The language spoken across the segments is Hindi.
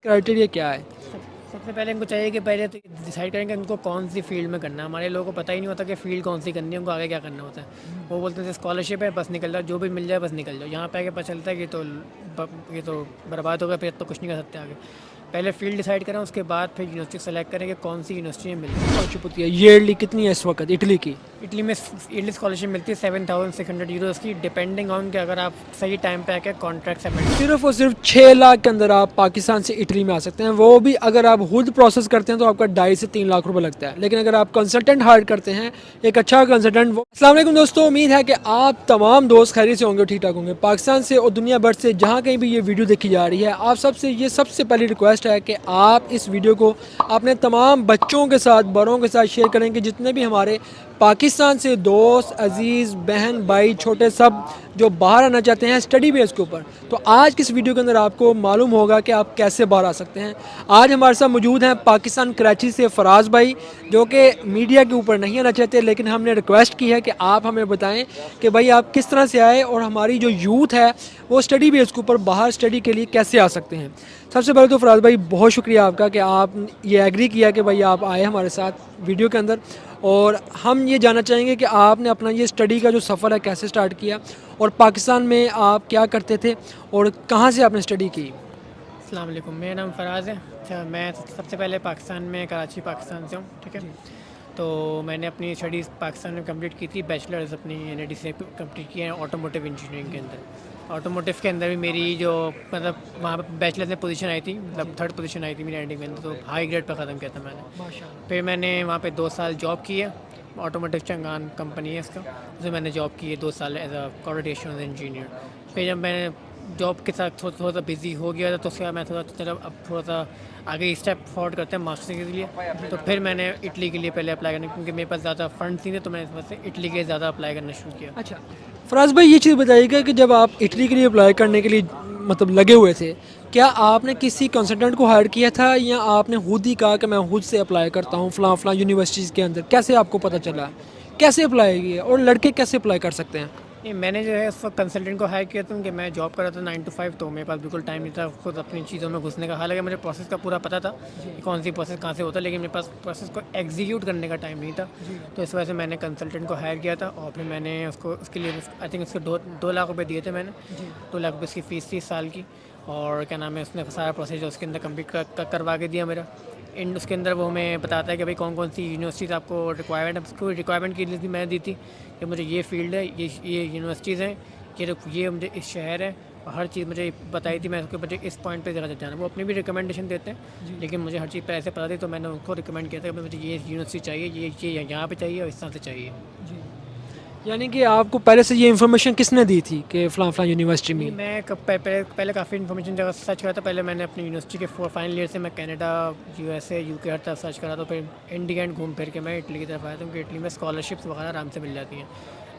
क्राइटेरिया क्या है? सबसे पहले इनको चाहिए कि पहले तो डिसाइड करें कि उनको कौन सी फील्ड में करना है। हमारे लोगों को पता ही नहीं होता कि फ़ील्ड कौन सी करनी है, उनको आगे क्या करना होता है। वो बोलते हैं स्कॉलरशिप है, बस निकल जाओ, जो भी मिल जाए बस निकल जाओ। यहाँ पे आके पता चलता है कि ये तो बर्बाद हो गया, फिर तो कुछ नहीं कर सकते आगे। पहले फील्ड डिसाइड करें, उसके बाद फिर यूनिवर्सिटी सेलेक्ट करें कि कौन सी यूनिवर्सिटी में मिलना है। स्कॉलरशिप होती है ईयरली कितनी है इस वक्त इटली की? इटली में ईयरली स्कॉलरशिप मिलती है 7,600 यूरोज़ की, डिपेंडिंग ऑन कि अगर आप सही टाइम पे आके कॉन्ट्रैक्ट सबमिट। सिर्फ और सिर्फ 6 लाख के अंदर आप पाकिस्तान से इटली में आ सकते हैं, वो भी अगर आप खुद प्रोसेस करते हैं तो आपका 2.5 से 3 लाख रुपए लगता है। लेकिन अगर आप कंसल्टेंट हायर करते हैं, एक अच्छा कंसल्टेंट। अस्सलाम वालेकुम दोस्तों, उम्मीद है कि आप तमाम दोस्त खैरियत से होंगे, ठीक ठाक होंगे। पाकिस्तान से और दुनिया भर से जहाँ कहीं भी ये वीडियो देखी जा रही है, आप सबसे ये सबसे पहली रिक्वेस्ट है कि आप इस वीडियो को अपने तमाम बच्चों के साथ, बड़ों के साथ शेयर करें कि जितने भी हमारे पाकिस्तान से दोस्त, अजीज़, बहन, भाई, छोटे, सब जो बाहर आना चाहते हैं स्टडी बेस के ऊपर। तो आज किस वीडियो के अंदर आपको मालूम होगा कि आप कैसे बाहर आ सकते हैं। आज हमारे साथ मौजूद हैं पाकिस्तान कराची से फराज भाई, जो कि मीडिया के ऊपर नहीं आना चाहते, लेकिन हमने रिक्वेस्ट की है कि आप हमें बताएं कि भाई आप किस तरह से आए और हमारी जो यूथ है वो स्टडी बेस के ऊपर बाहर स्टडी के लिए कैसे आ सकते हैं। सबसे पहले तो फराज भाई बहुत शुक्रिया आपका कि आप ये एग्री किया कि भाई आप आए हमारे साथ वीडियो के अंदर। और हम ये जानना चाहेंगे कि आपने अपना ये स्टडी का जो सफ़र है कैसे स्टार्ट किया, और पाकिस्तान में आप क्या करते थे और कहाँ से आपने स्टडी की? अस्सलाम वालेकुम, मेरा नाम फ़राज़ है। अच्छा, मैं सबसे पहले पाकिस्तान में, कराची पाकिस्तान से हूँ, ठीक है। जी। तो मैंने अपनी स्टडीज़ पाकिस्तान में कंप्लीट की थी। बैचलर्स अपनी एनआईटी से कंप्लीट किए हैं ऑटोमोटिव इंजीनियरिंग के अंदर। ऑटोमोटिव के अंदर भी मेरी जो मतलब वहाँ पर बैचलर्स में पोजीशन आई थी, मतलब थर्ड पोजीशन आई थी मेरी एनआईटी के अंदर, तो हाई ग्रेड पर ख़त्म किया था मैंने। माशाल्लाह। फिर मैंने वहाँ पे 2 साल जॉब की है। ऑटोमोटिव चंगान कंपनी है इसका, उसमें मैंने जॉब की है 2 साल एज अ क्वालिटी इंजीनियर। फिर जब मैंने जॉब के साथ थोड़ा थोड़ा सा बिजी हो गया था, तो उसके बाद मैं थोड़ा चलो अब थोड़ा सा आगे स्टेप फॉरवर्ड करते हैं मास्टर के लिए। तो फिर मैंने इटली के लिए पहले अप्लाई करना, क्योंकि मेरे पास ज़्यादा फंड नहीं थे, तो मैंने इस वजह से इटली के ज़्यादा अप्लाई करना शुरू किया। अच्छा, फराज भाई ये चीज़ बताइएगा कि जब आप इटली के लिए अप्लाई करने के लिए मतलब लगे हुए थे, क्या आपने किसी कंसल्टेंट को हायर किया था या आपने खुद ही कहा कि मैं खुद से अप्लाई करता हूँ फ़लाँ फ़लाँ यूनिवर्सिटीज़ के अंदर? कैसे आपको पता चला? कैसे अप्लाई किया और लड़के कैसे अप्लाई कर सकते हैं? नहीं, मैंने जो है उस वक्त कंसल्टेंट को हायर किया था, क्योंकि मैं जॉब कर रहा था 9 to 5, तो मेरे पास बिल्कुल टाइम नहीं था खुद अपनी चीज़ों में घुसने का। हालांकि मुझे प्रोसेस का पूरा पता था कि कौन सी प्रोसेस कहाँ से होता है, लेकिन मेरे पास प्रोसेस को एग्जीक्यूट करने का टाइम नहीं था। तो इस वजह से मैंने कंसल्टेंट को हायर किया था, और फिर मैंने उसको उसके लिए आई थिंक उसके 2 लाख रुपये दिए थे मैंने। 2 लाख रुपये उसकी फ़ीस थी साल की। और क्या नाम है, उसने सारा प्रोसेस जो उसके अंदर कम्प्लीट करवा के दिया मेरा। एंड उसके अंदर वो हमें बताता है कि भाई कौन कौन सी यूनिवर्सिटीज़ आपको रिक्वायरमेंट है। उसको रिक्वायरमेंट की लिस्ट भी मैंने दी थी कि मुझे ये फील्ड है, ये यूनिवर्सिटीज़ हैं, ये मुझे इस शहर है, और हर चीज़ मुझे बताई थी। मैं उसके मुझे इस पॉइंट पे जगह जाना। वो अपनी भी रिकमेंडेशन देते हैं, लेकिन मुझे हर चीज़ पर ऐसे पता थी, तो मैंने उनको रिकमेंड किया था कि मुझे ये यूनिवर्सिटी चाहिए, ये यहाँ पे चाहिए और इस तरह से चाहिए। जी। यानी कि आपको पहले से ये इन्फॉर्मेशन किसने दी थी कि फ़लाँ फ़लाँ यूनिवर्सिटी नहीं, में? मैं पहले काफ़ी इन्फॉर्मेशन जगह सर्च करा था। पहले मैंने अपनी यूनिवर्सिटी के फाइनल ईयर से मैं कनाडा, यूएसए, यूके हर तरफ सर्च करा, तो फिर इंडिया एंड घूम फिर के मैं इटली की तरफ आया था, क्योंकि इटली में स्कॉलरशिप्स वगैरह आराम से मिल जाती हैं।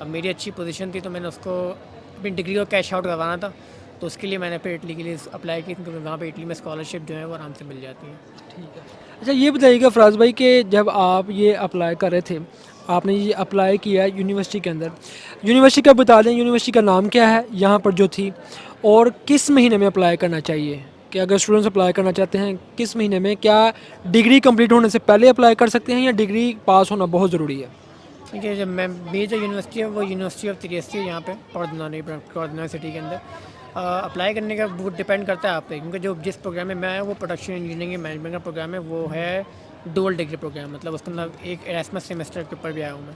अब मेरी अच्छी पोजीशन थी, तो मैंने उसको अपनी डिग्री को कैश आउट करवाना था, तो उसके लिए मैंने फिर इटली के लिए अप्लाई की, क्योंकि वहाँ पर इटली में स्कॉलरशिप जो है वो आराम से मिल जाती है। ठीक है। अच्छा ये बताइएगा फराज भाई कि जब आप ये अप्लाई कर रहे थे, आपने ये अप्लाई किया यूनिवर्सिटी के अंदर, यूनिवर्सिटी का बता दें, यूनिवर्सिटी का नाम क्या है यहाँ पर जो थी, और किस महीने में अप्लाई करना चाहिए? कि अगर स्टूडेंट्स अप्लाई करना चाहते हैं किस महीने में, क्या डिग्री कंप्लीट होने से पहले अप्लाई कर सकते हैं या डिग्री पास होना बहुत ज़रूरी है? देखिए, जब मैं मेरी जो यूनिवर्सिटी है वो यूनिवर्सिटी ऑफ त्रियसी है यहाँ पे कौरदना सिटी के अंदर। अप्लाई करने का बहुत डिपेंड करता है आप पे, क्योंकि जो जिस प्रोग्राम में मैं आया वो प्रोडक्शन इंजीनियरिंग मैनेजमेंट का प्रोग्राम है। वो है डुअल डिग्री प्रोग्राम, मतलब उसके अंदर एक एरास्मस सेमेस्टर के ऊपर भी आया हूँ मैं।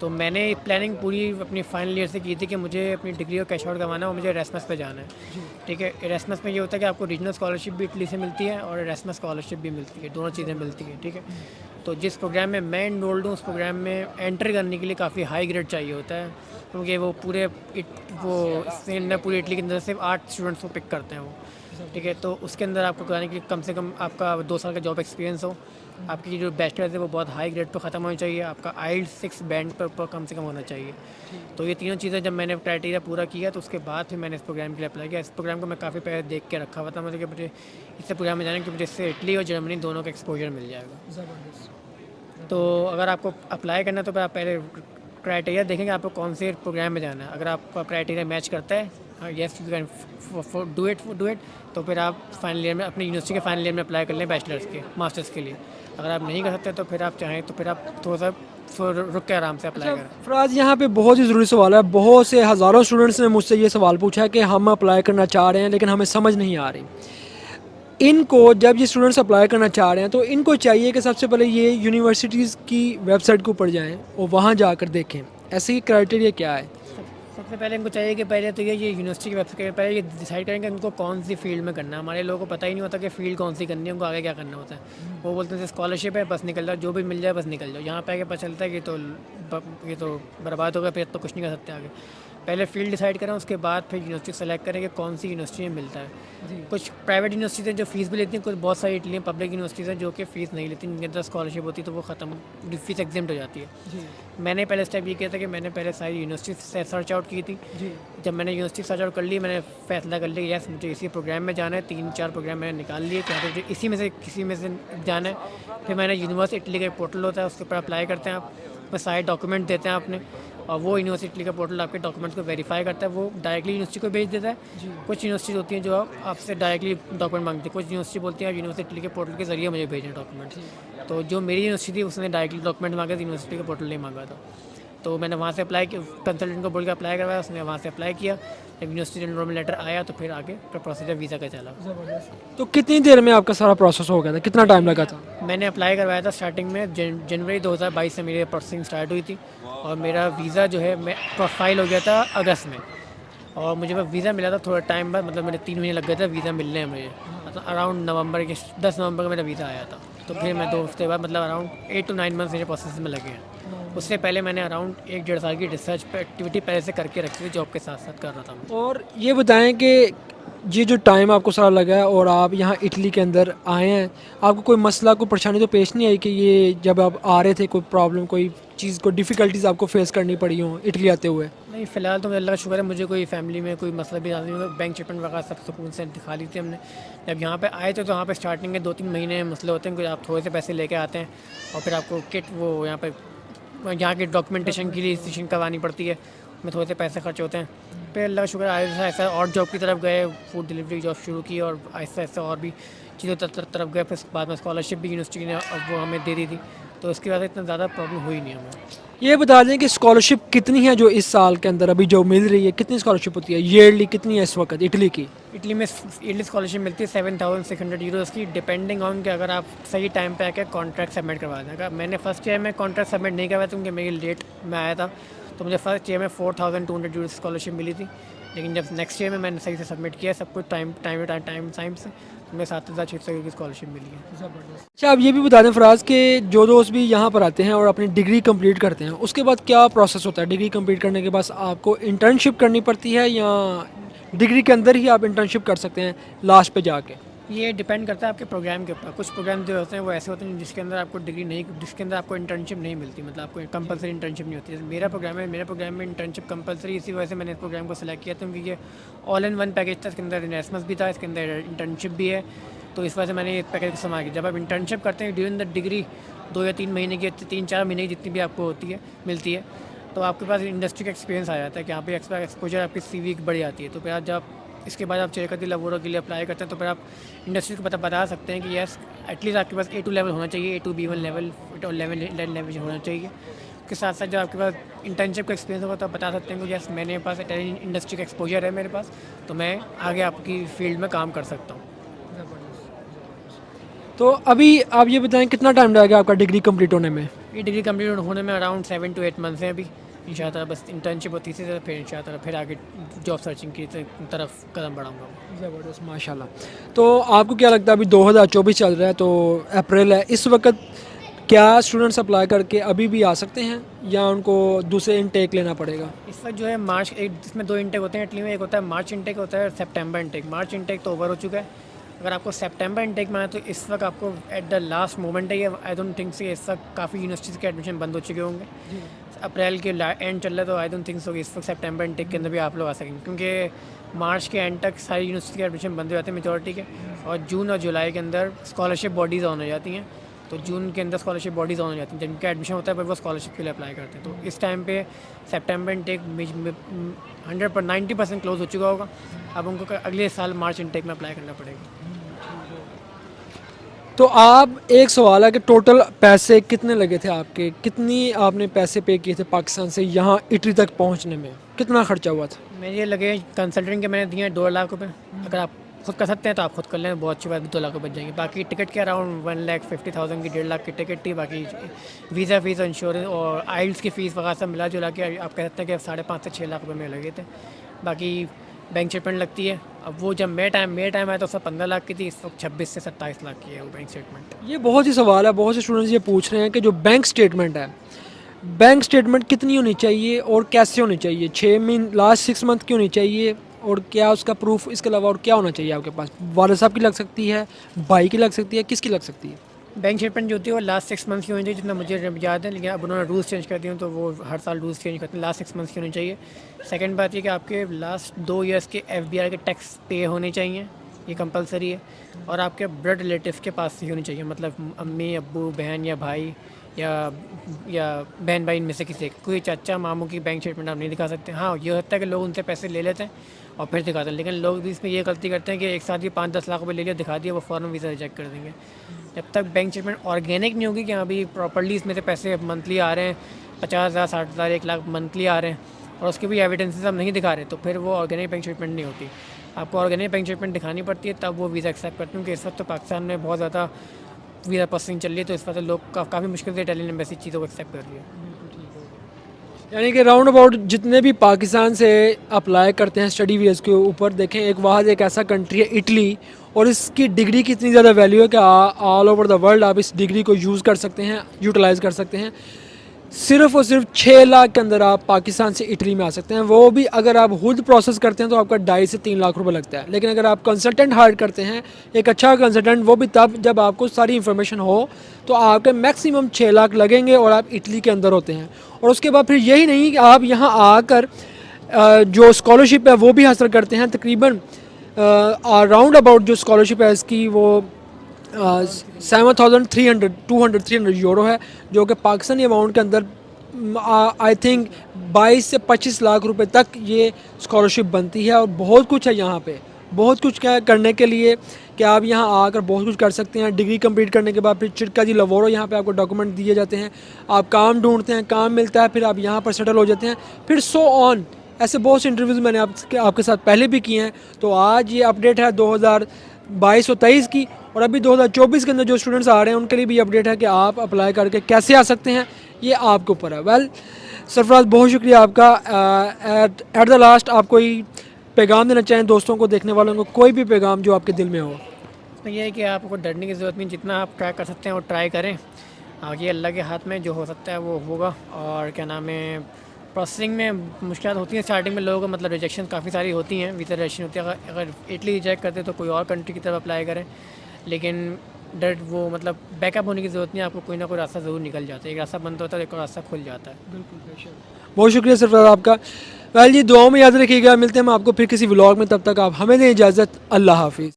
तो मैंने प्लानिंग पूरी अपनी फाइनल ईयर से की थी कि मुझे अपनी डिग्री को कैश आउट करवाना है और मुझे एरास्मस पे जाना है। ठीक है, एरास्मस में ये होता है कि आपको रीजनल स्कॉलरशिप भी इटली से मिलती है और एरास्मस स्कॉलरशिप भी मिलती है, दोनों चीज़ें मिलती हैं। ठीक है, तो जिस प्रोग्राम में मैं इनरोल्ड हूँ, उस प्रोग्राम में एंटर करने के लिए काफ़ी हाई ग्रेड चाहिए होता है, क्योंकि वो पूरे इटली के अंदर सिर्फ 8 स्टूडेंट्स को पिक करते हैं वो। ठीक है, तो उसके अंदर आपको कराने के लिए कम से कम आपका 2 साल का जॉब एक्सपीरियंस हो, आपकी जो बैचलर्स है वो बहुत हाई ग्रेड पर ख़त्म होनी चाहिए, आपका आइल्स 6 बैंड पर कम से कम होना चाहिए। तो ये तीनों चीज़ें जब मैंने क्राइटेरिया पूरा किया, तो उसके बाद फिर मैंने इस प्रोग्राम के लिए अप्लाई किया। इस प्रोग्राम को मैं काफ़ी पहले देख के रखा हुआ था, मुझे कि मुझे इससे प्रोग्राम में जाना है कि मुझे इससे इटली और जर्मनी दोनों का एक्सपोजर मिल जाएगा। ज़बरदस्त। तो अगर आपको अप्लाई करना है, तो फिर आप पहले क्राइटेरिया देखेंगे आपको कौन से प्रोग्राम में जाना है। अगर आपका क्राइटेरिया मैच करता है हाँ yes you can do it. तो फिर आप फाइनल ईयर में अपनी यूनिवर्सिटी के फाइनल ईयर में अप्लाई कर लें बैचलर्स के मास्टर्स के लिए। अगर आप नहीं कर सकते तो फिर आप चाहें तो फिर आप थोड़ा सा रुक के आराम से अप्लाई अच्छा करें। फराज, यहाँ पे बहुत ही ज़रूरी सवाल है। बहुत से हज़ारों स्टूडेंट्स ने मुझसे ये सवाल पूछा है कि हम अप्लाई करना चाह रहे हैं लेकिन हमें समझ नहीं आ रही। इनको जब ये स्टूडेंट्स अप्लाई करना चाह रहे हैं तो इनको चाहिए कि सबसे पहले ये यूनिवर्सिटीज़ की वेबसाइट के ऊपर जाएं और वहाँ जाकर देखें ऐसे ही क्राइटेरिया क्या है। सबसे पहले इनको चाहिए कि पहले तो ये यूनिवर्सिटी की वेबसाइट के पहले ये डिसाइड करें कि इनको कौन सी फील्ड में करना है। हमारे लोगों को पता ही नहीं होता कि फील्ड कौन सी करनी है, उनको आगे क्या करना होता है। वो बोलते हैं स्कॉलरशिप है बस निकल जाओ, जो भी मिल जाए बस निकल जाओ। यहाँ पे आके पता चलता है कि ये तो बर्बाद हो गया, फिर तो कुछ नहीं कर सकते आगे। पहले फील्ड डिसाइड करें, उसके बाद फिर यूनिवर्सिटी सेलेक्ट करें कि कौन सी यूनिवर्सिटी में मिलता है। कुछ प्राइवेट यूनिवर्सिटीज़ हैं जो फीस भी लेती हैं, कुछ बहुत सारी इटली पब्लिक यूनिवर्सिटीज़ हैं जो कि फ़ीस नहीं लेती, जिनके अंदर स्कॉलरशिप होती है तो वो ख़त्म फीस एग्जाम्प्ट हो जाती है। मैंने पहले स्टेप ये किया था कि मैंने पहले सारी यूनिवर्सिटी से सर्च आउट की थी। जब मैंने यूनिवर्सिटी सर्च आउट कर ली, मैंने फैसला कर लिया यस मुझे इसी प्रोग्राम में जाना है। 3-4 प्रोग्राम मैंने निकाल लिए कि मुझे इसी में से किसी में से जाना है। फिर मैंने यूनिवर्सिटी इटली का पोर्टल होता है, उसके ऊपर अप्लाई करते हैं आप, उसमें सारे डॉक्यूमेंट देते हैं आपने, और वो यूनिवर्सिटी का पोर्टल आपके डॉक्यूमेंट्स को वेरीफाई करता है। वो डायरेक्टली यूनिवर्सिटी को भेज देता है। कुछ यूनिवर्सिटी होती हैं जो आपसे डायरेक्टली डॉक्यूमेंट मांगती है, कुछ यूनिवर्सिटी बोलती है आप यूनिवर्सिटी के पोर्टल के जरिए मुझे भेजें डॉक्यूमेंट। तो जो मेरी यूनिवर्सिटी थी उसने डायरेक्टली डॉक्यूमेंट मांगे थे, यूनिवर्सिटी का पोर्टल नहीं मांगा था। तो मैंने वहाँ से अप्लाई किया, कंसल्टेंट को बोल के अप्लाई करवाया, उसने वहाँ से अप्लाई किया। जब यूनिवर्सिटी एनरोलमेंट लेटर आया तो फिर आगे प्रोसीजर वीज़ा का चला। तो कितनी देर में आपका सारा प्रोसेस हो गया था, कितना टाइम लगा था। मैंने अप्लाई करवाया था स्टार्टिंग में जनवरी 2022 से मेरी प्रोसेसिंग स्टार्ट हुई थी, और मेरा वीज़ा जो है मैं प्रोफाइल हो गया था अगस्त में, और मुझे वह वीज़ा मिला था थोड़ा टाइम बाद, मतलब मेरे 3 महीने लग गए थे वीज़ा मिलने में मुझे। मतलब अराउंड नवंबर के 10 नवंबर का मेरा वीज़ा आया था। तो फिर मैं 2 हफ्ते बाद मतलब अराउंड 8 to 9 मंथ्स मेरे प्रोसेस में लगे हैं। उससे पहले मैंने अराउंड 1-1.5 साल की रिसर्च पे एक्टिविटी पहले से करके रखी थी, जॉब के साथ साथ कर रहा था मैं। और ये बताएं कि ये जो टाइम आपको सारा लगा है और आप यहाँ इटली के अंदर आए हैं, आपको कोई मसला कोई परेशानी तो पेश नहीं आई कि ये जब आप आ रहे थे कोई प्रॉब्लम कोई चीज़ को डिफ़िकल्टीज आपको फेस करनी पड़ी हो इटली आते हुए। नहीं फ़िलहाल तो अल्लाह का शुक्र है, मुझे कोई फैमिली में कोई मसला भी नहीं हुआ। बैंक स्टेटमेंट वगैरह सब सुकून से दिखा ली थी हमने। जब यहाँ पे आए थे तो यहाँ पे स्टार्टिंग के 2-3 महीने मसले होते हैं कि आप थोड़े से पैसे लेके आते हैं और फिर आपको किट वो यहाँ की डॉक्यूमेंटेशन की रजिस्ट्रेशन करवानी पड़ती है, उसमें थोड़े से पैसे खर्च होते हैं। फिर अल्लाह का शुक्र आहिस्ता आहिस्ता और जॉब की तरफ गए, फूड डिलीवरी जॉब शुरू की और आहिस्ता आहिस्ता और भी चीज़ों तरफ गए। फिर बाद में स्कॉलरशिप भी यूनिवर्सिटी ने अब वो हमें दे दी थी, तो उसकी वजह से इतना ज़्यादा प्रॉब्लम हुई नहीं हमें। ये बता दें कि स्कॉलरशिप कितनी है जो इस साल के अंदर अभी जो मिल रही है, कितनी स्कॉलरशिप होती है ईयरली, कितनी है इस वक्त इटली की। इटली में ईयरली स्कॉलरशिप मिलती है 7,600 यूरोज़ की, डिपेंडिंग ऑन कि अगर आप सही टाइम पे आके कॉन्ट्रैक्ट सबमिट करवा दें। अगर मैंने फर्स्ट ईयर में कॉन्ट्रैक्ट सबमिट नहीं करवाया क्योंकि मेरी लेट में आया था, तो मुझे फर्स्ट ईयर में 4,200 यूरो स्कॉलरशिप मिली थी। लेकिन जब नेक्स्ट ईयर में मैंने सही से सबमिट किया सब कुछ टाइम से, तो मुझे 7,600 की स्कॉलरशिप मिली है। अच्छा आप ये भी बता दें फराज कि जो दोस्त भी यहाँ पर आते हैं और अपनी डिग्री कंप्लीट करते हैं उसके बाद क्या प्रोसेस होता है। डिग्री कंप्लीट करने के बाद आपको इंटर्नशिप करनी पड़ती है या डिग्री के अंदर ही आप इंटर्नशिप कर सकते हैं लास्ट पे जाके। ये डिपेंड करता है आपके प्रोग्राम के ऊपर। कुछ प्रोग्राम जो होते हैं वो ऐसे होते हैं जिसके अंदर आपको डिग्री नहीं, जिसके अंदर आपको इंटर्नशिप नहीं मिलती, मतलब आपको कंपलसरी इंटर्नशिप नहीं होती। जैसे मेरा प्रोग्राम है, मेरे प्रोग्राम में इंटर्नशिप कंपलसरी, इसी वजह से मैंने इस प्रोग्राम को सिलेक्ट किया था क्योंकि ये ऑल इन वन पैकेज था। इसके अंदर इनवेस्टमेंट भी था, इसके अंदर इंटर्नशिप भी है, तो इस वजह से मैंने ये पैकेज को संभाल किया। जब आप इंटर्नशिप करते हैं ड्यूरिंग द डिग्री 2 या 3 महीने की, 3-4 महीने की जितनी भी आपको होती है मिलती है, तो आपके पास इंडस्ट्री का एक्सपीरियंस आ जाता है कि यहाँ पे एक्सपोजर आपकी CV बढ़ जाती है। तो फिर जब इसके बाद आप चेकती लबोरों के लिए अप्लाई करते हैं तो फिर आप इंडस्ट्री को बता सकते हैं कि यस एटलीस्ट आपके पास A2 लेवल होना चाहिए, A2 B1 लेवल और लेवल होना चाहिए। उसके साथ साथ जब आपके पास इंटर्नशिप का एक्सपीरियंस होगा तो आप बता सकते हैं कि यस मेरे पास इंडस्ट्री का एक्सपोजर है मेरे पास, तो मैं आगे आपकी फील्ड में काम कर सकता हूँ। तो अभी आप ये बताएं कितना टाइम लगेगा आपका डिग्री कंप्लीट होने में। ये डिग्री कंप्लीट होने में अराउंड 7 to 8 मंथ्स हैं अभी। इंशाल्लाह बस इंटर्नशिप होती है, फिर इंशाल्लाह फिर आगे जॉब सर्चिंग की तरफ कदम बढ़ाऊंगा। ज़बरदस्त माशाल्लाह। तो आपको क्या लगता है अभी 2024 चल रहा है तो अप्रैल है, इस वक्त क्या स्टूडेंट्स अप्लाई करके अभी भी आ सकते हैं या उनको दूसरे इनटेक लेना पड़ेगा। इस वक्त जो है मार्च इसमें 2 इंटेक होते हैं इटली में, एक होता है मार्च इंटेक, होता है सितंबर इंटेक। मार्च इंटेक तो ओवर हो चुका है। अगर आपको सितंबर इंटेक में आए तो इस वक्त आपको एट द लास्ट मोमेंट है ये। आई डोंट थिंक से इस वक्त काफ़ी यूनिवर्सिटीज़ के एडमिशन बंद हो चुके होंगे। अप्रैल के एंड चल रहा है तो आई डोंट थिंक सो इस वक्त सितंबर इंटेक के अंदर भी आप लोग आ सकेंगे, क्योंकि मार्च के एंड तक सारी यूनिवर्सिटी के एडमिशन बंद हो जाते हैं मेजॉरिटी के, और जून और जुलाई के अंदर स्कॉलरशिप बॉडीज़ ऑन हो जाती हैं। तो जून के अंदर स्कॉलरशिप बॉडीज ऑन हो जाती हैं, जब इनका एडमिशन होता है फिर वो स्कॉलरशिप के लिए अप्लाई करते हैं। तो इस टाइम पे सितंबर इनटेक 90% क्लोज हो चुका होगा। अब उनको अगले साल मार्च इनटेक में अप्लाई करना पड़ेगा। तो आप, एक सवाल है कि टोटल पैसे कितने लगे थे आपके, कितनी आपने पैसे पे किए थे पाकिस्तान से यहाँ इटली तक पहुँचने में, कितना खर्चा हुआ था? मेरे लगे कंसल्टेंट के मैंने दिए 2 लाख रुपये। अगर आप खुद कर सकते हैं तो आप खुद कर लें, बहुत अच्छी बात, 2 लाख रुपये बच जाएंगे। बाकी टिकट के अराउंड 1,50,000 की 1.5 लाख की टिकट थी। बाकी वीज़ा फ़ीस, इंश्योरेंस और आइल्स की फ़ीस वगैरह सब मिला जुला के आप कह सकते हैं कि 5.5 से 6 लाख रुपये में लगे थे। बाकी बैंक स्टेटमेंट लगती है। अब वो जब मे टाइम आया तो सब 15 लाख की थी, इस वक्त 26 से 27 लाख की है वो बैंक स्टेटमेंट। ये बहुत ही सवाल है, बहुत से स्टूडेंट्स ये पूछ रहे हैं कि जो बैंक स्टेटमेंट है, बैंक स्टेटमेंट कितनी होनी चाहिए और कैसे होनी चाहिए? 6 महीने, लास्ट 6 मंथ की होनी चाहिए, और क्या उसका प्रूफ, इसके अलावा और क्या होना चाहिए आपके पास? वाले साहब की लग सकती है, भाई की लग सकती है, किसकी लग सकती है? बैंक स्टेटमेंट जो होती है वो लास्ट 6 मंथ्स की होनी चाहिए, जितना मुझे याद है। लेकिन अब उन्होंने रूल्स चेंज कर दिए हैं तो वो हर साल रूल्स चेंज करते हैं। लास्ट 6 मंथ्स की होनी चाहिए। सेकंड बात ये कि आपके लास्ट 2 ईयर्स के FBR के टैक्स पे होने चाहिए, ये कंपलसरी है। और आपके ब्लड रिलेटिव के पास ही होनी चाहिए, मतलब अम्मी, अब्बू, बहन या भाई या बहन भाई, इनमें से किसी एक। कोई चाचा मामू की बैंक स्टेटमेंट आप नहीं दिखा सकते। हाँ, ये होता है कि लोग उनसे पैसे ले लेते हैं और फिर दिखाते हैं, लेकिन लोग भी इसमें ये गलती करते हैं कि एक साथ ही 5-10 लाख रुपये ले लिया, दिखा दिया, वो फ़ौरन वीज़ा रिजेक्ट कर देंगे। जब तक बैंक स्टेटमेंट ऑर्गेनिक नहीं होगी कि हाँ भाई प्रॉपर्ली इसमें से पैसे मंथली आ रहे हैं, 50,000, 60,000, 1 लाख मंथली आ रहे हैं, और उसके भी एविडेंसेस हम नहीं दिखा रहे, तो फिर वो ऑर्गेनिक बैंक स्टेटमेंट नहीं होती। आपको ऑर्गेनिक बैंक स्टेटमेंट दिखानी पड़ती है, तब वो वीज़ा एक्सेप्ट करते हैं। कि इस वक्त तो पाकिस्तान में बहुत ज़्यादा वीज़ा प्रोसेसिंग चल रही है, तो इस वक्त लोग काफ़ी मुश्किल से इटालियन एम्बेसी चीज़ों को एक्सेप्ट कर रही है। यानी कि राउंड अबाउट जितने भी पाकिस्तान से अप्लाई करते हैं स्टडी वीज़ा के ऊपर, देखें एक वहाँ एक ऐसा कंट्री है इटली, और इसकी डिग्री की इतनी ज़्यादा वैल्यू है कि ऑल ओवर द वर्ल्ड आप इस डिग्री को यूज़ कर सकते हैं, यूटिलाइज़ कर सकते हैं। सिर्फ़ और सिर्फ 6 लाख के अंदर आप पाकिस्तान से इटली में आ सकते हैं। वो भी अगर आप खुद प्रोसेस करते हैं तो आपका 2.5 से 3 लाख रुपए लगता है। लेकिन अगर आप कंसल्टेंट हायर करते हैं, एक अच्छा कंसल्टेंट, वो भी तब जब आपको सारी इन्फॉर्मेशन हो, तो आपके मैक्सिमम 6 लाख लगेंगे और आप इटली के अंदर होते हैं। और उसके बाद फिर यही नहीं कि आप यहाँ आकर जो स्कॉलरशिप है वो भी हासिल करते हैं। तकरीबन राउंड अबाउट जो स्कॉलरशिप है इसकी वो 7,300 200-300 यूरो है, जो कि पाकिस्तानी अमाउंट के अंदर आई थिंक 22 से 25 लाख रुपए तक ये स्कॉलरशिप बनती है। और बहुत कुछ है यहाँ पे, बहुत कुछ क्या करने के लिए कि आप यहाँ आकर बहुत कुछ कर सकते हैं। डिग्री कंप्लीट करने के बाद फिर चिटका जी लवोरो, यहाँ पे आपको डॉक्यूमेंट दिए जाते हैं, आप काम ढूंढते हैं, काम मिलता है, फिर आप यहाँ पर सेटल हो जाते हैं, फिर सो ऑन। ऐसे बहुत से इंटरव्यूज़ मैंने आपके साथ पहले भी किए हैं। तो आज ये अपडेट है 2022 और 23 की, और अभी 2024 के अंदर जो स्टूडेंट्स आ रहे हैं उनके लिए भी अपडेट है कि आप अप्लाई करके कैसे आ सकते हैं, ये आपके ऊपर है। वेल सरफराज, बहुत शुक्रिया आपका। एट द लास्ट आप कोई पैगाम देना चाहें दोस्तों को, देखने वालों को, कोई भी पैगाम जो आपके दिल में हो? तो ये है कि आपको डरने की ज़रूरत नहीं, जितना आप ट्राई कर सकते हैं वो ट्राई करें। आगे अल्लाह के हाथ में, जो हो सकता है वो होगा। और क्या नाम है, प्रोसेसिंग में मुश्किल होती हैं स्टार्टिंग में, लोगों को मतलब रिजेक्शन काफ़ी सारी होती हैं, वीज़ा रिजेक्शन होती है। अगर इटली रिजेक्ट करते तो कोई और कंट्री की तरफ अप्लाई करें, लेकिन डर वो मतलब बैकअप होने की ज़रूरत नहीं है। आपको कोई ना कोई रास्ता ज़रूर निकल जाता है, एक रास्ता बंद होता है, एक और रास्ता खुल जाता है। बिल्कुल, बहुत शुक्रिया सरफराज आपका। वेल जी, दुआओं में याद रखिएगा, मिलते हैं हम आपको फिर किसी व्लॉग में, तब तक आप हमें दें इजाज़त। अल्लाह हाफिज़।